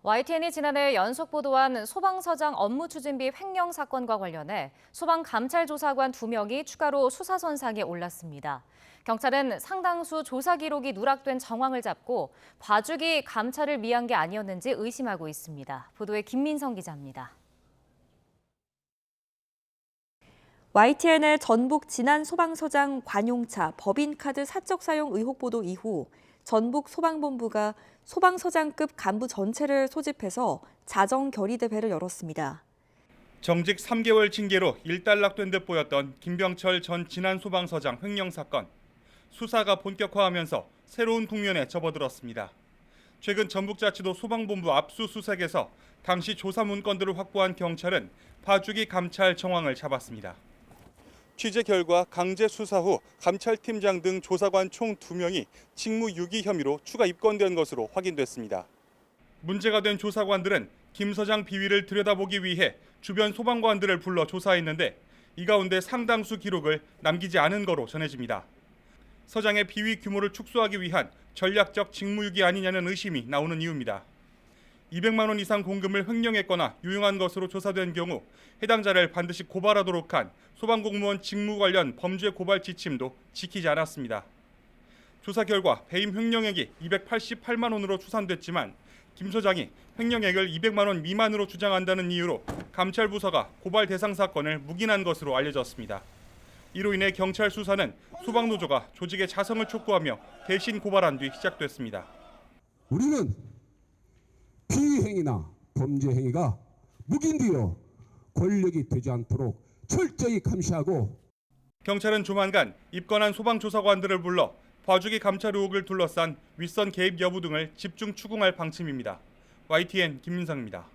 YTN이 지난해 연속 보도한 소방서장 업무추진비 횡령 사건과 관련해 소방감찰조사관 2명이 추가로 수사선상에 올랐습니다. 경찰은 상당수 조사 기록이 누락된 정황을 잡고 봐주기 감찰을 미한 게 아니었는지 의심하고 있습니다. 보도에 김민성 기자입니다. YTN의 전북 진안소방서장 관용차 법인카드 사적 사용 의혹 보도 이후 전북 소방본부가 소방서장급 간부 전체를 소집해서 자정 결의 대회를 열었습니다. 정직 3개월 징계로 일단락된 듯 보였던 김병철 전 진안소방서장 횡령 사건. 수사가 본격화하면서 새로운 국면에 접어들었습니다. 최근 전북자치도 소방본부 압수수색에서 당시 조사 문건들을 확보한 경찰은 봐주기 감찰 정황을 잡았습니다. 취재 결과 강제 수사 후 감찰팀장 등 조사관 총 2명이 직무유기 혐의로 추가 입건된 것으로 확인됐습니다. 문제가 된 조사관들은 김 서장 비위를 들여다보기 위해 주변 소방관들을 불러 조사했는데 이 가운데 상당수 기록을 남기지 않은 거로 전해집니다. 서장의 비위 규모를 축소하기 위한 전략적 직무유기 아니냐는 의심이 나오는 이유입니다. 200만 원 이상 공금을 횡령했거나 유용한 것으로 조사된 경우 해당자를 반드시 고발하도록 한 소방공무원 직무 관련 범죄 고발 지침도 지키지 않았습니다. 조사 결과 배임 횡령액이 288만 원으로 추산됐지만 김 소장이 횡령액을 200만 원 미만으로 주장한다는 이유로 감찰 부서가 고발 대상 사건을 묵인한 것으로 알려졌습니다. 이로 인해 경찰 수사는 소방노조가 조직의 자성을 촉구하며 대신 고발한 뒤 시작됐습니다. 우리는 피행위나 범죄 행위가 묵인되어 권력이 되지 않도록 철저히 감시하고 경찰은 조만간 입건한 소방조사관들을 불러 봐주기 감찰 의혹을 둘러싼 윗선 개입 여부 등을 집중 추궁할 방침입니다. YTN 김민상입니다.